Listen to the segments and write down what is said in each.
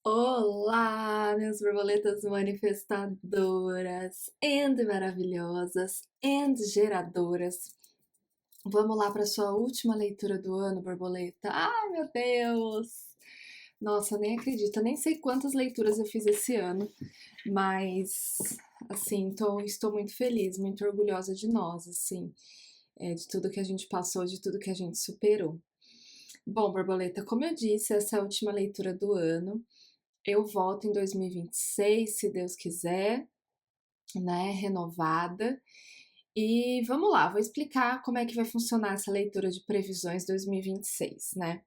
Olá, minhas borboletas manifestadoras and maravilhosas and geradoras. Vamos lá para sua última leitura do ano, borboleta. Ai, meu Deus! Nossa, nem acredito, nem sei quantas leituras eu fiz esse ano, mas assim, estou muito feliz, muito orgulhosa de nós, assim, de tudo que a gente passou, de tudo que a gente superou. Bom, borboleta, como eu disse, essa é a última leitura do ano. Eu volto em 2026, se Deus quiser, né, renovada. E vamos lá, vou explicar como é que vai funcionar essa leitura de previsões 2026, né?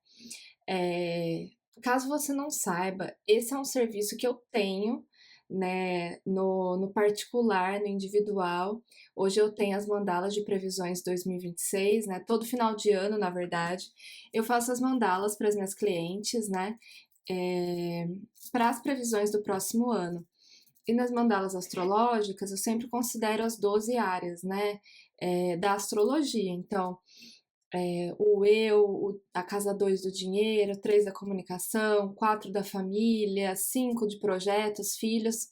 É, caso você não saiba, esse é um serviço que eu tenho, né, no particular, no individual. Hoje eu tenho as mandalas de previsões 2026, né? Todo final de ano, na verdade, eu faço as mandalas para as minhas clientes, né? É, para as previsões do próximo ano. E nas mandalas astrológicas, eu sempre considero as 12 áreas, né, da astrologia. Então, o eu, a casa 2 do dinheiro, 3 da comunicação, 4 da família, 5 de projetos, filhos.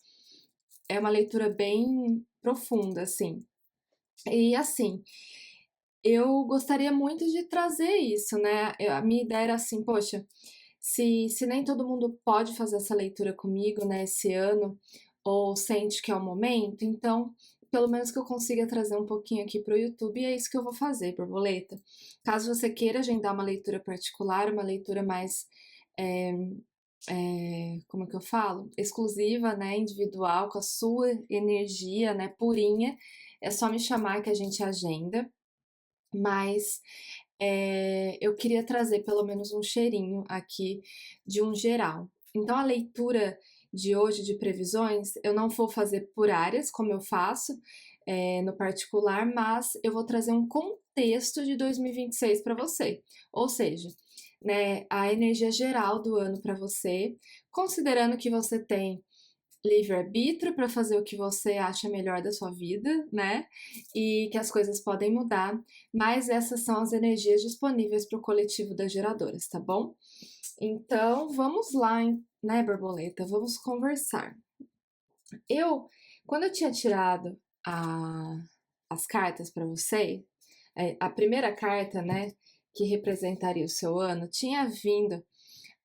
É uma leitura bem profunda, assim. E assim, eu gostaria muito de trazer isso, né? A minha ideia era assim, poxa, se nem todo mundo pode fazer essa leitura comigo, né, esse ano, ou sente que é o momento, então, pelo menos que eu consiga trazer um pouquinho aqui para o YouTube, e é isso que eu vou fazer, borboleta. Caso você queira agendar uma leitura particular, uma leitura mais, é, como é que eu falo? Exclusiva, né, individual, com a sua energia, né, purinha, é só me chamar que a gente agenda. Mas eu queria trazer pelo menos um cheirinho aqui de um geral. Então, a leitura de hoje de previsões, eu não vou fazer por áreas, como eu faço no particular, mas eu vou trazer um contexto de 2026 para você. Ou seja, né, a energia geral do ano para você, considerando que você tem livre-arbítrio para fazer o que você acha melhor da sua vida, né? E que as coisas podem mudar, mas essas são as energias disponíveis para o coletivo das geradoras, tá bom? Então, vamos lá, né, borboleta? Vamos conversar. Eu, quando eu tinha tirado as cartas para você, a primeira carta, né, que representaria o seu ano, tinha vindo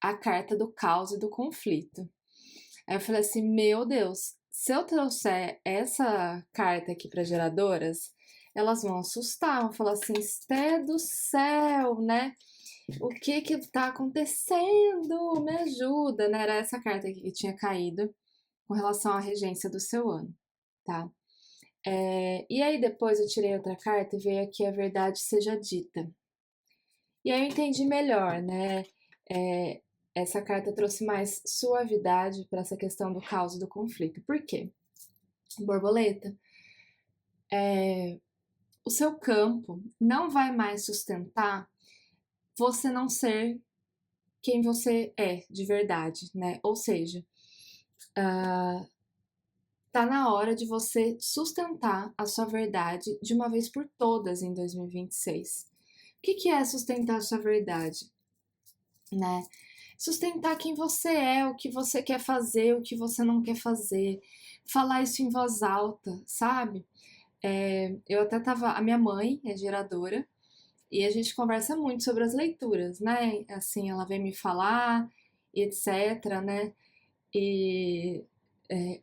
a carta do caos e do conflito. Aí eu falei assim, meu Deus, se eu trouxer essa carta aqui para geradoras, elas vão assustar, vão falar assim, Esté do céu, né? O que que tá acontecendo? Me ajuda, né? Era essa carta aqui que tinha caído com relação à regência do seu ano, tá? E aí depois eu tirei outra carta e veio aqui a verdade seja dita. E aí eu entendi melhor, né? É, essa carta trouxe mais suavidade para essa questão do caos e do conflito. Por quê? Borboleta, o seu campo não vai mais sustentar você não ser quem você é de verdade, né? Ou seja, tá na hora de você sustentar a sua verdade de uma vez por todas em 2026. O que é sustentar a sua verdade, né? Sustentar quem você é, o que você quer fazer, o que você não quer fazer. Falar isso em voz alta, sabe? Eu até tava. A minha mãe é geradora e a gente conversa muito sobre as leituras, né? Assim, ela vem me falar e etc, né? E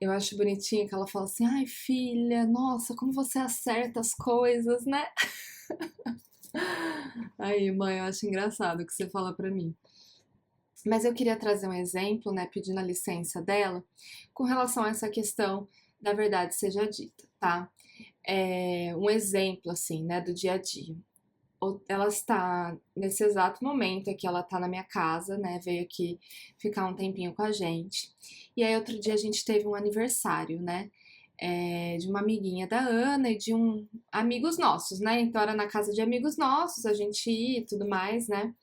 eu acho bonitinho que ela fala assim: ai, filha, nossa, como você acerta as coisas, né? Aí, mãe, eu acho engraçado o que você fala pra mim. Mas eu queria trazer um exemplo, né, pedindo a licença dela, com relação a essa questão da verdade seja dita, tá? Um exemplo, assim, né, do dia a dia. Ela está, nesse exato momento aqui, ela está na minha casa, né, veio aqui ficar um tempinho com a gente. E aí, outro dia, a gente teve um aniversário, né, de uma amiguinha da Ana e de amigos nossos, né? Então, era na casa de amigos nossos, a gente ia e tudo mais, né?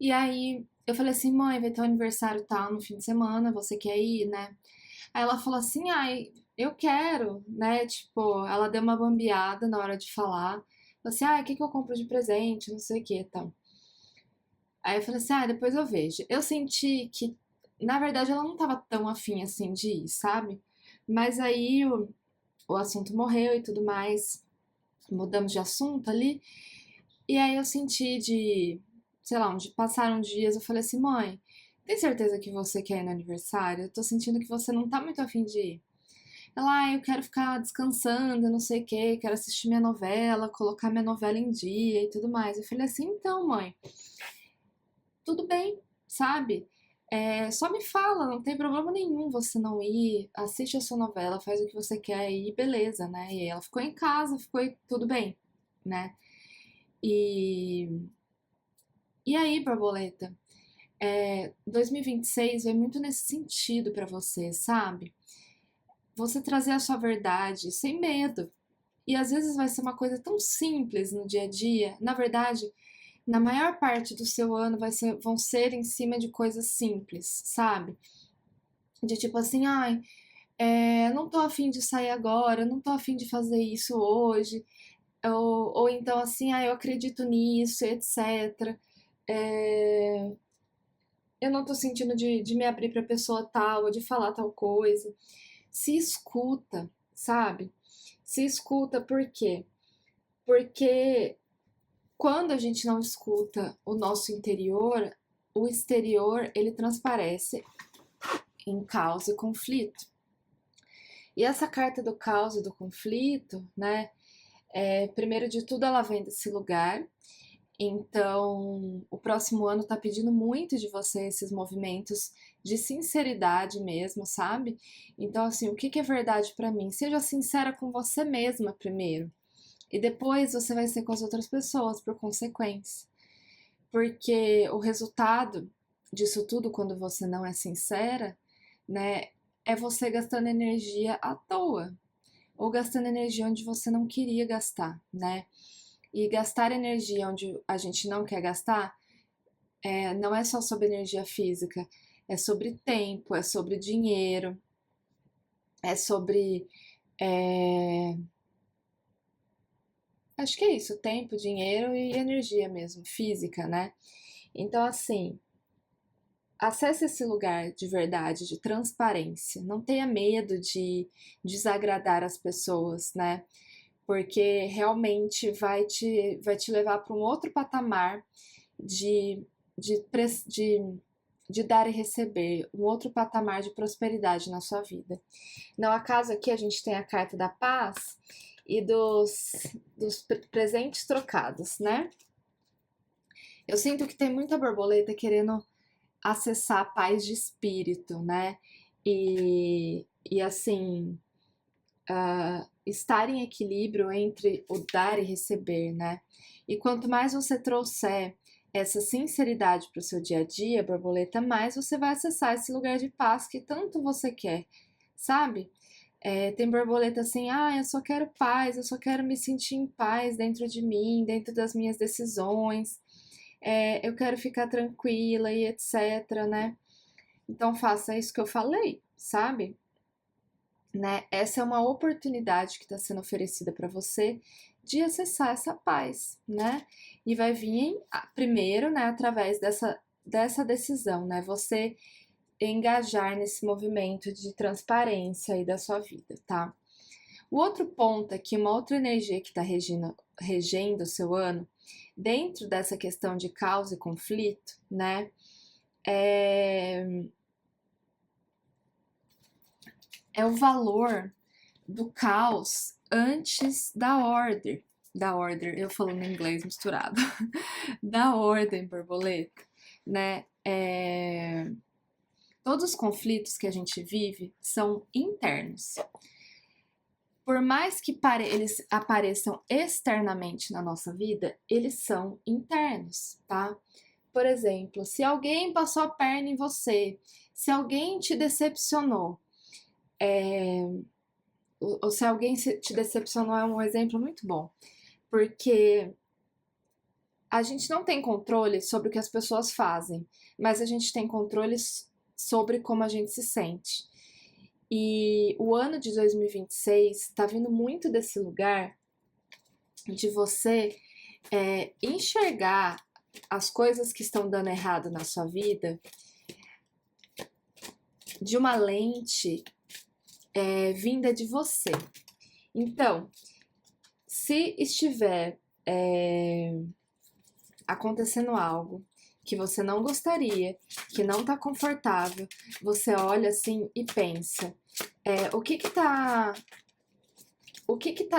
E aí eu falei assim, mãe, vai ter um aniversário tal no fim de semana, você quer ir, né? Aí ela falou assim, ai, eu quero, né? Tipo, ela deu uma bambeada na hora de falar. Falou assim, ah, o que que eu compro de presente, não sei o que, então. Aí eu falei assim, ah, depois eu vejo. Eu senti que Na verdade, ela não tava tão afim assim de ir, sabe? Mas aí o assunto morreu e tudo mais, mudamos de assunto ali. E aí eu senti sei lá, passaram dias, eu falei assim, mãe, tem certeza que você quer ir no aniversário? Eu tô sentindo que você não tá muito afim de ir. Ela, eu quero ficar descansando, não sei o quê, quero assistir minha novela, colocar minha novela em dia e tudo mais. Eu falei assim, então, mãe, tudo bem, sabe? Só me fala, não tem problema nenhum você não ir, assiste a sua novela, faz o que você quer e beleza, né? E aí ela ficou em casa, ficou tudo bem, né? E, e aí, borboleta, 2026 vem muito nesse sentido pra você, sabe? Você trazer a sua verdade sem medo. E às vezes vai ser uma coisa tão simples no dia a dia. Na verdade, na maior parte do seu ano vão ser em cima de coisas simples, sabe? De tipo assim, ai, não tô afim de sair agora, não tô afim de fazer isso hoje. Ou então assim, eu acredito nisso, etc. É, eu não tô sentindo de me abrir pra pessoa tal, ou de falar tal coisa. Se escuta, sabe? Se escuta por quê? Porque quando a gente não escuta o nosso interior, o exterior ele transparece em caos e conflito. E essa carta do caos e do conflito, né? Primeiro de tudo, ela vem desse lugar. Então, o próximo ano tá pedindo muito de você esses movimentos de sinceridade mesmo, sabe? Então, assim, o que que é verdade pra mim? Seja sincera com você mesma primeiro. E depois você vai ser com as outras pessoas, por consequência. Porque o resultado disso tudo, quando você não é sincera, né, é você gastando energia à toa. Ou gastando energia onde você não queria gastar, né? E gastar energia onde a gente não quer gastar não é só sobre energia física, é sobre tempo, é sobre dinheiro, é sobre. é, Acho que é isso, tempo, dinheiro e energia mesmo, física, né? Então, assim, acesse esse lugar de verdade, de transparência. Não tenha medo de desagradar as pessoas, né? Porque realmente vai te levar para um outro patamar de, de, de, de dar e receber, um outro patamar de prosperidade na sua vida. No acaso aqui a gente tem a carta da paz e dos presentes trocados, né? Eu sinto que tem muita borboleta querendo acessar a paz de espírito, né? E assim, estar em equilíbrio entre o dar e receber, né? E quanto mais você trouxer essa sinceridade para o seu dia a dia, borboleta, mais você vai acessar esse lugar de paz que tanto você quer, sabe? Tem borboleta assim, eu só quero paz, eu só quero me sentir em paz dentro de mim, dentro das minhas decisões, eu quero ficar tranquila e etc, né? Então faça isso que eu falei, sabe? Né? Essa é uma oportunidade que está sendo oferecida para você de acessar essa paz, né? E vai vir primeiro, né, através dessa decisão, né? Você engajar nesse movimento de transparência aí da sua vida, tá? O outro ponto aqui, uma outra energia que está regendo o seu ano, dentro dessa questão de causa e conflito, né? É, é o valor do caos antes da order, eu falando em inglês misturado, da ordem borboleta, né? Todos os conflitos que a gente vive são internos. Por mais que eles apareçam externamente na nossa vida, eles são internos, tá? Por exemplo, se alguém passou a perna em você, se alguém te decepcionou, ou se alguém te decepcionou, é um exemplo muito bom, porque a gente não tem controle sobre o que as pessoas fazem, mas a gente tem controle sobre como a gente se sente. E o ano de 2026 está vindo muito desse lugar de você enxergar as coisas que estão dando errado na sua vida de uma lente vinda de você. Então, se estiver acontecendo algo que você não gostaria, que não tá confortável, você olha assim e pensa, o que que tá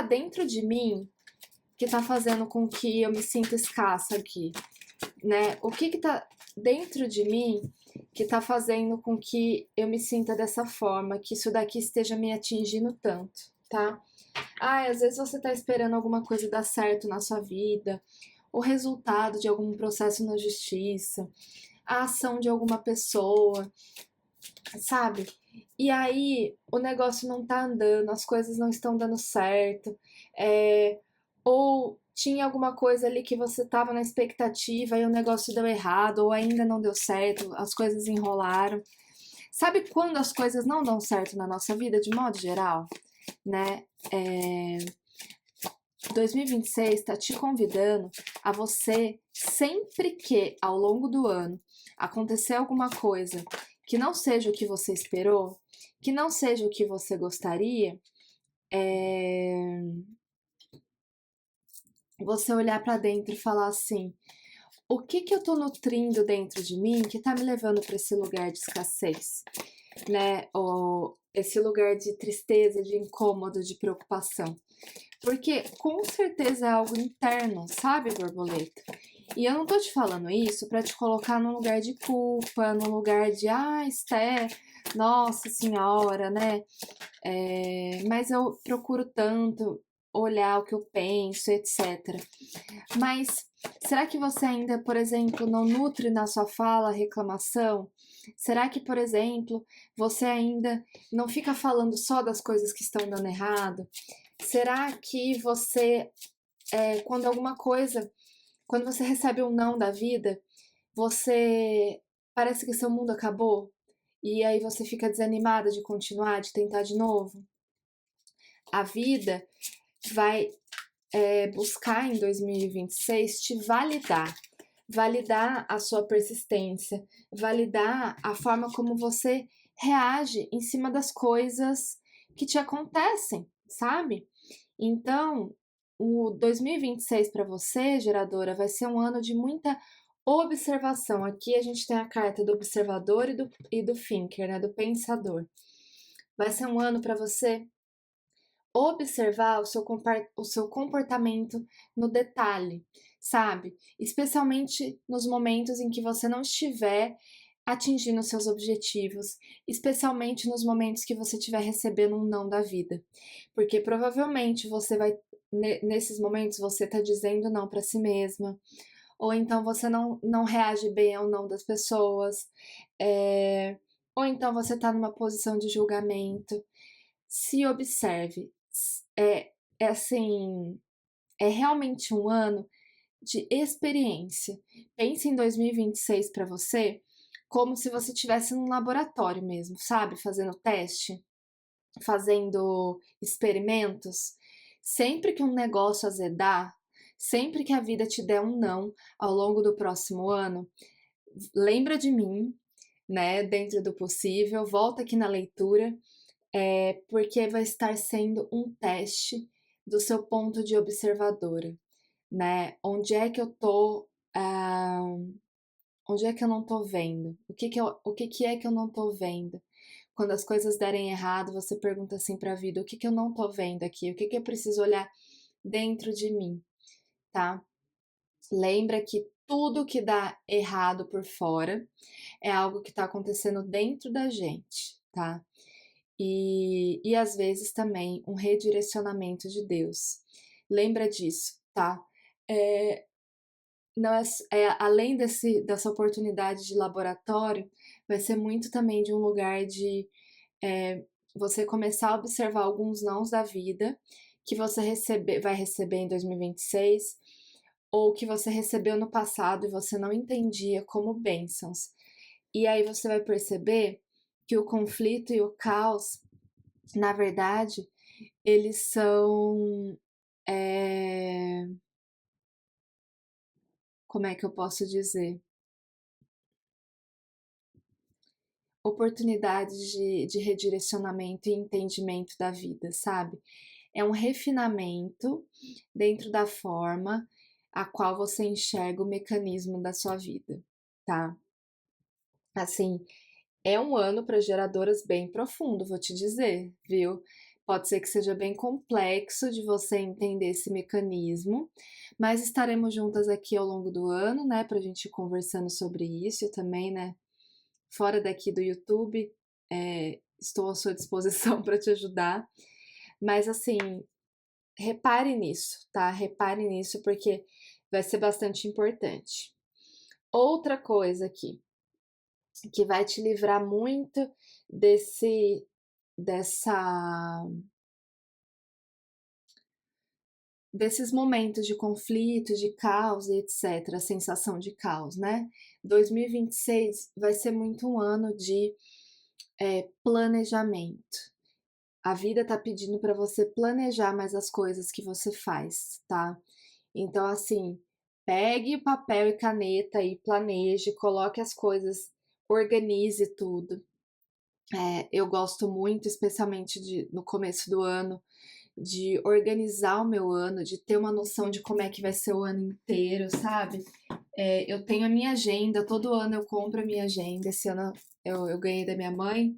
dentro de mim que tá fazendo com que eu me sinta escassa aqui, né? O que que tá dentro de mim que tá fazendo com que eu me sinta dessa forma, que isso daqui esteja me atingindo tanto, tá? Ah, às vezes você tá esperando alguma coisa dar certo na sua vida, o resultado de algum processo na justiça, a ação de alguma pessoa, sabe? E aí o negócio não tá andando, as coisas não estão dando certo, ou tinha alguma coisa ali que você tava na expectativa e o negócio deu errado, ou ainda não deu certo, as coisas enrolaram. Sabe quando as coisas não dão certo na nossa vida, de modo geral, né? 2026 está te convidando a você, sempre que ao longo do ano acontecer alguma coisa que não seja o que você esperou, que não seja o que você gostaria, você olhar para dentro e falar assim: o que que eu tô nutrindo dentro de mim que tá me levando para esse lugar de escassez, né? Ou esse lugar de tristeza, de incômodo, de preocupação. Porque com certeza é algo interno, sabe, borboleta? E eu não tô te falando isso pra te colocar num lugar de culpa, num lugar de, Esté, nossa senhora, né? Mas eu procuro tanto olhar o que eu penso, etc. Mas será que você ainda, por exemplo, não nutre na sua fala reclamação? Será que, por exemplo, você ainda não fica falando só das coisas que estão dando errado? Será que você, quando alguma coisa, quando você recebe um não da vida, você parece que seu mundo acabou? E aí você fica desanimada de continuar, de tentar de novo? A vida vai buscar em 2026 te validar, validar a sua persistência, validar a forma como você reage em cima das coisas que te acontecem, sabe? Então, o 2026 para você, geradora, vai ser um ano de muita observação. Aqui a gente tem a carta do observador e do thinker, né, do pensador. Vai ser um ano para você observar o seu comportamento no detalhe, sabe? Especialmente nos momentos em que você não estiver atingindo seus objetivos, especialmente nos momentos que você estiver recebendo um não da vida. Porque provavelmente você vai, nesses momentos, você está dizendo não para si mesma, ou então você não reage bem ao não das pessoas, ou então você está numa posição de julgamento. Se observe, é assim, é realmente um ano de experiência. Pense em 2026 para você como se você estivesse num laboratório mesmo, sabe? Fazendo teste, fazendo experimentos. Sempre que um negócio azedar, sempre que a vida te der um não ao longo do próximo ano, lembra de mim, né? Dentro do possível, volta aqui na leitura, porque vai estar sendo um teste do seu ponto de observadora, né? Onde é que eu tô, onde é que eu não tô vendo? O que que é que eu não tô vendo? Quando as coisas derem errado, você pergunta assim para a vida: o que que eu não tô vendo aqui? O que que eu preciso olhar dentro de mim, tá? Lembra que tudo que dá errado por fora é algo que está acontecendo dentro da gente, tá? E às vezes também um redirecionamento de Deus. Lembra disso, tá? É, não além dessa oportunidade de laboratório, vai ser muito também de um lugar de você começar a observar alguns nãos da vida que você vai receber em 2026, ou que você recebeu no passado e você não entendia como bênçãos. E aí você vai perceber que o conflito e o caos, na verdade, eles são. Como é que eu posso dizer? oportunidades de redirecionamento e entendimento da vida, sabe? É um refinamento dentro da forma a qual você enxerga o mecanismo da sua vida, tá? Assim, é um ano para geradoras bem profundo, vou te dizer, viu? Pode ser que seja bem complexo de você entender esse mecanismo, mas estaremos juntas aqui ao longo do ano, né, pra gente ir conversando sobre isso e também, né, fora daqui do YouTube, estou à sua disposição para te ajudar. Mas assim, repare nisso, tá? Repare nisso porque vai ser bastante importante. Outra coisa aqui, que vai te livrar muito dessa desses momentos de conflito, de caos e etc, a sensação de caos, né? 2026 vai ser muito um ano de planejamento. A vida tá pedindo para você planejar mais as coisas que você faz, tá? Então, assim, pegue papel e caneta e planeje, coloque as coisas, organize tudo. Eu gosto muito, especialmente no começo do ano, de organizar o meu ano, de ter uma noção de como é que vai ser o ano inteiro, sabe? Eu tenho a minha agenda, todo ano eu compro a minha agenda. Esse ano eu ganhei da minha mãe,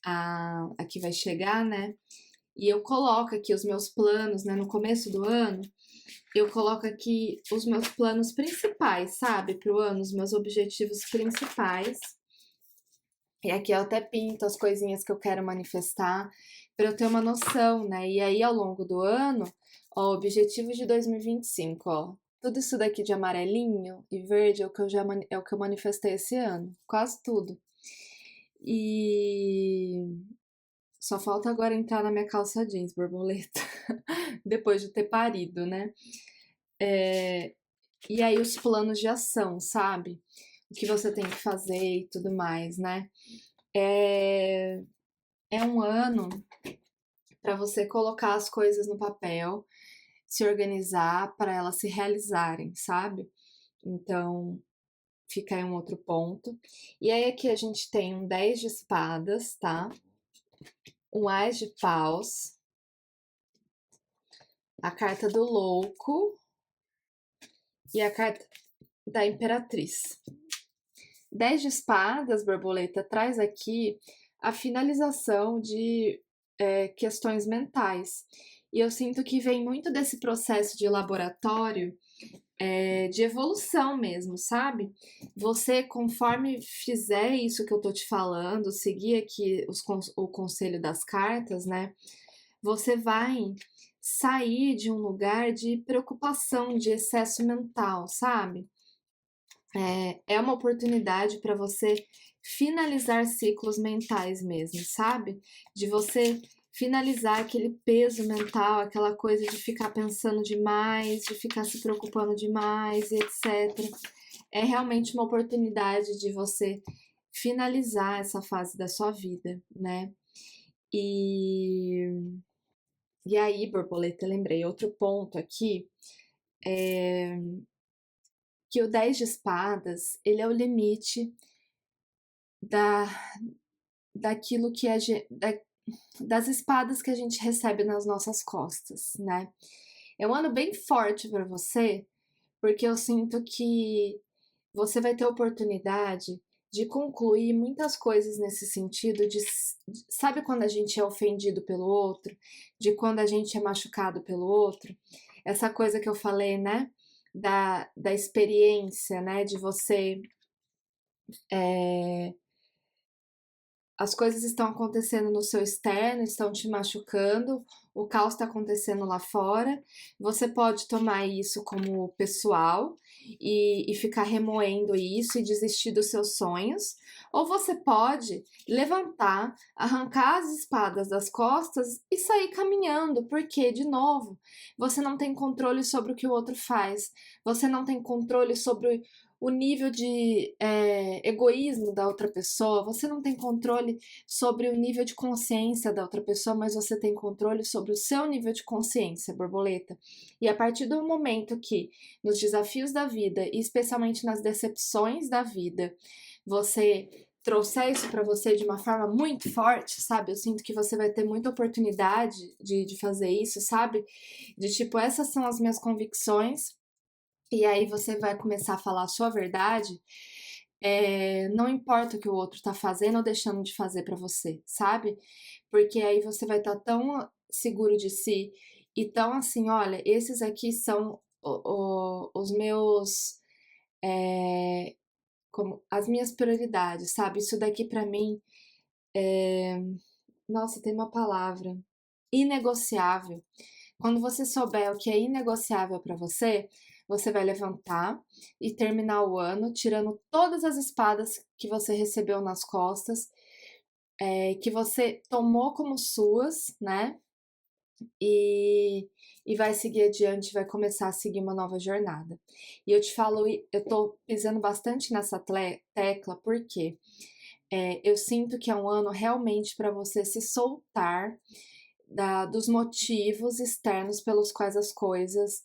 a que vai chegar, né? E eu coloco aqui os meus planos, né? No começo do ano, eu coloco aqui os meus planos principais, sabe? Pro ano, os meus objetivos principais. E aqui eu até pinto as coisinhas que eu quero manifestar, para eu ter uma noção, né? E aí, ao longo do ano, ó, objetivos de 2025, ó. Tudo isso daqui de amarelinho e verde é o que é o que eu manifestei esse ano. Quase tudo. E só falta agora entrar na minha calça jeans, borboleta. Depois de ter parido, né? E aí os planos de ação, sabe? O que você tem que fazer e tudo mais, né? É um ano para você colocar as coisas no papel, se organizar para elas se realizarem, sabe? Então, fica aí um outro ponto. E aí aqui a gente tem um 10 de espadas, tá? Um Ás de paus, a carta do louco e a carta da imperatriz. 10 de espadas, borboleta, traz aqui a finalização de questões mentais. E eu sinto que vem muito desse processo de laboratório, de evolução mesmo, sabe? Você, conforme fizer isso que eu tô te falando, seguir aqui o conselho das cartas, né? Você vai sair de um lugar de preocupação, de excesso mental, sabe? É uma oportunidade para você finalizar ciclos mentais mesmo, sabe? De você finalizar aquele peso mental, aquela coisa de ficar pensando demais, de ficar se preocupando demais e etc. É realmente uma oportunidade de você finalizar essa fase da sua vida, né? E, e aí, borboleta, lembrei, outro ponto aqui é que o 10 de espadas, ele é o limite da, daquilo que das espadas que a gente recebe nas nossas costas, né? É um ano bem forte para você, porque eu sinto que você vai ter oportunidade de concluir muitas coisas nesse sentido sabe quando a gente é ofendido pelo outro, de quando a gente é machucado pelo outro, essa coisa que eu falei, né? Da experiência, né? De você as coisas estão acontecendo no seu externo, estão te machucando, o caos está acontecendo lá fora. Você pode tomar isso como pessoal e ficar remoendo isso e desistir dos seus sonhos, ou você pode levantar, arrancar as espadas das costas e sair caminhando, porque, de novo, você não tem controle sobre o que o outro faz, você não tem controle sobre o nível de egoísmo da outra pessoa, você não tem controle sobre o nível de consciência da outra pessoa, mas você tem controle sobre o seu nível de consciência, borboleta. E a partir do momento que, nos desafios da vida, e especialmente nas decepções da vida, você trouxer isso pra você de uma forma muito forte, sabe? Eu sinto que você vai ter muita oportunidade de fazer isso, sabe? De tipo, essas são as minhas convicções, e aí você vai começar a falar a sua verdade, não importa o que o outro tá fazendo ou deixando de fazer pra você, sabe? Porque aí você vai estar tão seguro de si e tão assim, olha, esses aqui são os meus, é, como as minhas prioridades, sabe? Isso daqui pra mim, nossa, tem uma palavra, inegociável. Quando você souber o que é inegociável pra você, você vai levantar e terminar o ano tirando todas as espadas que você recebeu nas costas, que você tomou como suas, né? E, e vai seguir adiante, vai começar a seguir uma nova jornada. E eu te falo, eu tô pisando bastante nessa tecla, porque eu sinto que é um ano realmente para você se soltar dos motivos externos pelos quais as coisas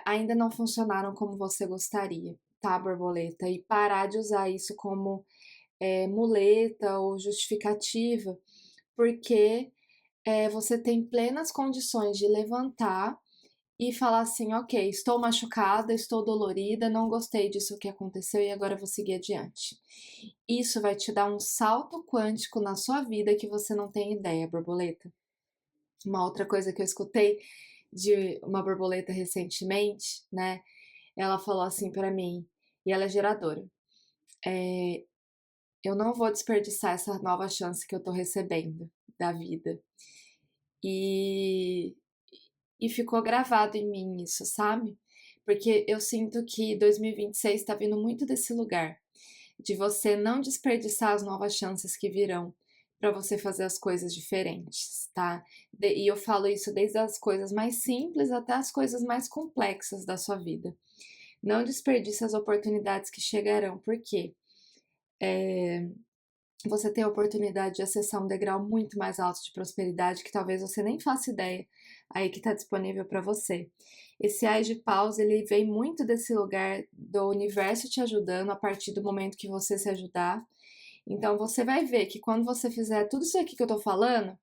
ainda não funcionaram como você gostaria, tá, borboleta? E parar de usar isso como muleta ou justificativa, porque você tem plenas condições de levantar e falar assim: ok, estou machucada, estou dolorida, não gostei disso que aconteceu e agora vou seguir adiante. Isso vai te dar um salto quântico na sua vida que você não tem ideia, borboleta. Uma outra coisa que eu escutei de uma borboleta recentemente, né? Ela falou assim pra mim, e ela é geradora: eu não vou desperdiçar essa nova chance que eu tô recebendo da vida. E, e ficou gravado em mim isso, sabe? Porque eu sinto que 2026 está vindo muito desse lugar, de você não desperdiçar as novas chances que virão para você fazer as coisas diferentes, tá? E eu falo isso desde as coisas mais simples até as coisas mais complexas da sua vida. Não desperdice as oportunidades que chegarão, porque você tem a oportunidade de acessar um degrau muito mais alto de prosperidade que talvez você nem faça ideia aí que está disponível para você. Esse Ais de Paus, ele vem muito desse lugar do universo te ajudando a partir do momento que você se ajudar. Então você vai ver que quando você fizer tudo isso aqui que eu tô falando,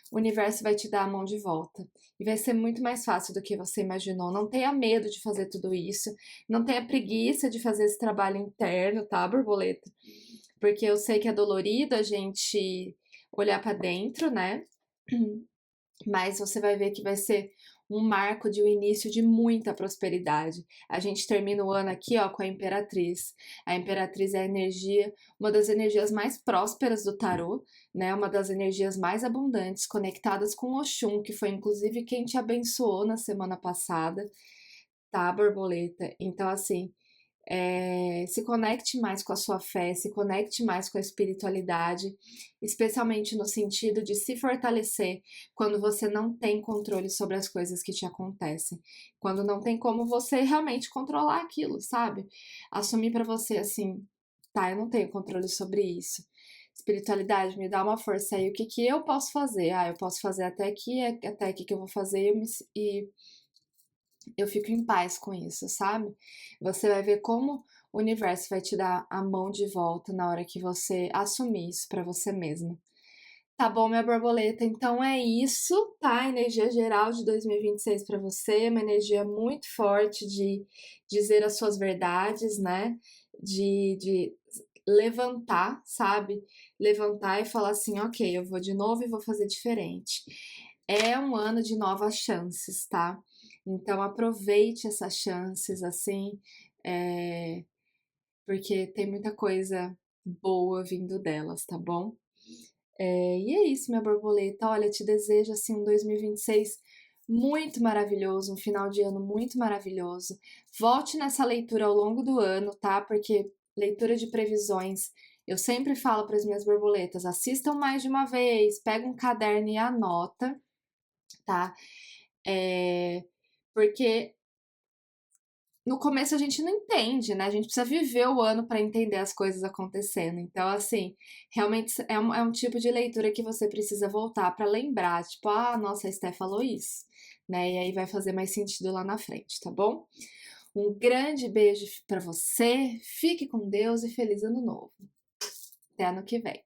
o universo vai te dar a mão de volta. E vai ser muito mais fácil do que você imaginou. Não tenha medo de fazer tudo isso. Não tenha preguiça de fazer esse trabalho interno, tá, borboleta? Porque eu sei que é dolorido a gente olhar para dentro, né? Mas você vai ver que vai ser um marco de um início de muita prosperidade. A gente termina o ano aqui, ó, com a Imperatriz. A Imperatriz é a energia, uma das energias mais prósperas do tarô, né? Uma das energias mais abundantes, conectadas com Oxum, que foi inclusive quem te abençoou na semana passada, tá, borboleta? Então, assim, se conecte mais com a sua fé, se conecte mais com a espiritualidade, especialmente no sentido de se fortalecer quando você não tem controle sobre as coisas que te acontecem, quando não tem como você realmente controlar aquilo, sabe? Assumir para você assim, tá, eu não tenho controle sobre isso. Espiritualidade, me dá uma força aí, o que que eu posso fazer? Ah, eu posso fazer até aqui, até aqui que eu vou fazer e eu fico em paz com isso, sabe? Você vai ver como o universo vai te dar a mão de volta na hora que você assumir isso pra você mesma. Tá bom, minha borboleta? Então é isso, tá? Energia geral de 2026 para você, uma energia muito forte de dizer as suas verdades, né? De levantar, sabe? Levantar e falar assim, ok, eu vou de novo e vou fazer diferente. É um ano de novas chances, tá? Então aproveite essas chances, assim, é, porque tem muita coisa boa vindo delas, tá bom? E é isso, minha borboleta. Olha, te desejo assim um 2026 muito maravilhoso, um final de ano muito maravilhoso. Volte nessa leitura ao longo do ano, tá? Porque leitura de previsões, eu sempre falo para as minhas borboletas, assistam mais de uma vez, pega um caderno e anota, tá? Porque no começo a gente não entende, né? A gente precisa viver o ano para entender as coisas acontecendo. Então, assim, realmente é um tipo de leitura que você precisa voltar para lembrar, tipo, ah, nossa, a Esté falou isso, né? E aí vai fazer mais sentido lá na frente, tá bom? Um grande beijo para você, fique com Deus e feliz ano novo. Até ano que vem.